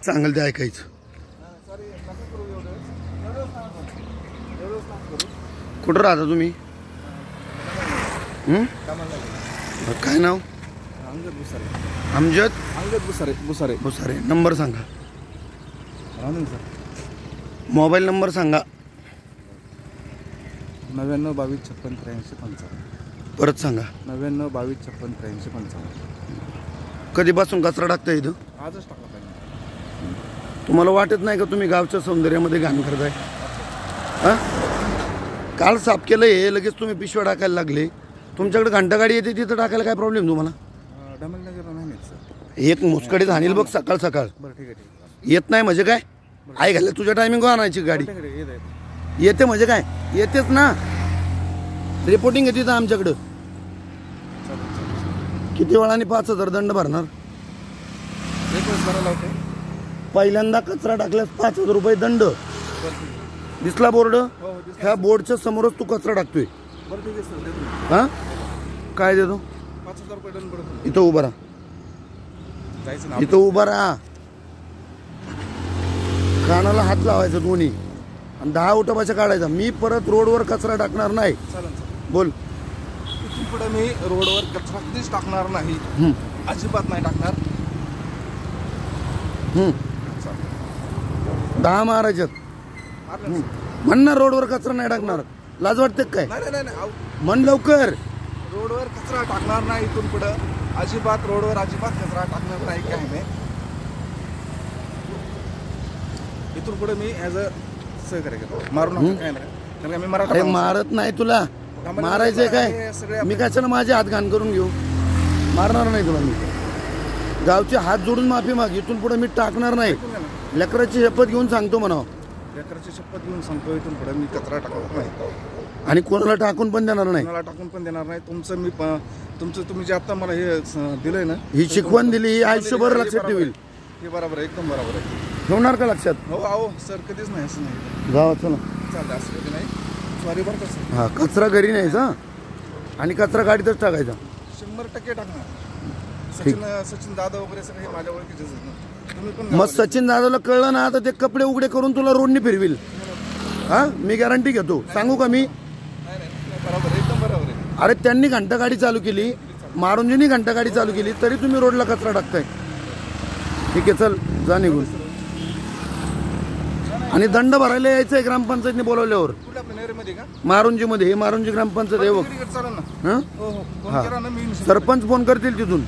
सांगाल ते ऐकायचं. कुठं राहता तुम्ही? काय नाव? अमजद बुसारे. नंबर सांगा. मोबाईल नंबर सांगा. 99 22 56 83 55. परत सांगा. 99 22 56 83 55. कधीपासून कचरा टाकता इथं? आजच टाकला पाहिजे. तुम्हाला वाटत नाही का तुम्ही गावच्या सौंदर्यामध्ये घाण करताय? हा, काल साफ केलं हे, लगेच तुम्ही पिशव्या टाकायला लागले. तुमच्याकडे घंटागाडी येते तिथं टाकायला काय प्रॉब्लेम तुम्हाला? डमलनगरला नाही नेत सर. एक मुसकडीत हाणील बघ सकाळ सकाळ. बरं ठीक आहे. येत नाही म्हणजे काय? आई घाले तुझ्या टायमिंगवर आणायची गाडी. येते म्हणजे काय? येतेच ना. रिपोर्टिंग येते तर आमच्याकडं. किती वेळाने 5000 दंड भरणार? पहिल्यांदा कचरा टाकल्यास 5000 रुपये दंड. दिसला बोर्ड? ह्या बोर्डच्या समोरच तू कचरा टाकतोय. हा, काय देतो? 5000 रुपये दंड. इथं उभा राहा. इथं उभा राहा. कानाला हात लावायचा दोन्ही आणि 10 उठापाच्या काढायचा. मी परत रोडवर कचरा टाकणार नाही. बोल. इथून पुढे मी रोडवर कचरा कधीच टाकणार नाही. अजिबात नाही टाकणार. 10 मारायच्यात. म्हणणार रोडवर कचरा नाही टाकणार. लाज वाटते काय? नाही. म्हण लवकर. रोडवर कचरा टाकणार नाही. इथून पुढे अजिबात रोडवर अजिबात कचरा टाकणार नाही. काय नाही. इथून पुढे मी ॲज अ सहकार्य करतो. मारू नका काय नाही. कारण मी मराठा. अरे मारत नाही तुला. मारायचंय काय? मी कशाला माझे हात घाण करून घेऊ? मारणार नाही तुला मी. गावचे हात जोडून माफी माग. इथून पुढे मी टाकणार नाही. लेकराची शपथ घेऊन सांगतो म्हणा. लेकराची शपथ घेऊन सांगतो. इथून पुढे मी कचरा टाकणार नाही आणि कोणाला टाकून पण देणार नाही. कोणाला टाकून पण देणार नाही. तुम्ही जे आता मला हे दिलंय ना, ही शिकवण दिली, ही आयुष्यभर लक्षात ठेवील. हे बरोबर आहे. एकदम बरोबर आहे. ठेवणार का लक्षात? हो सर. कधीच नाही असं नाही. जावा चला. चालतं असं कधी नाही. सॉरी बरं का सर. हा, कचरा घरी न्यायचा आणि कचरा गाडीतच टाकायचा. 100% टाकणार. सचिन दादा वगैरे सगळे माझ्या ओळखीचे तुम्ही पण. मग सचिन दादाला कळलं ना, आता ते कपडे उघडे करून तुला रोडनी फिरविल. हा, मी गॅरंटी घेतो. सांगू का मी? बरोबर. एकदम बरोबर आहे. अरे त्यांनी घंटा गाडी चालू केली, मारुंजींनी घंटा गाडी चालू केली, तरी तुम्ही रोडला कचरा टाकताय. ठीक आहे, चल जा निघून. आणि दंड भरायला यायचंय ग्रामपंचायतने बोलवल्यावर. मारुंजी मध्ये. हे मारुंजी ग्रामपंचायत आहे बघ. सरपंच फोन करतील तिथून.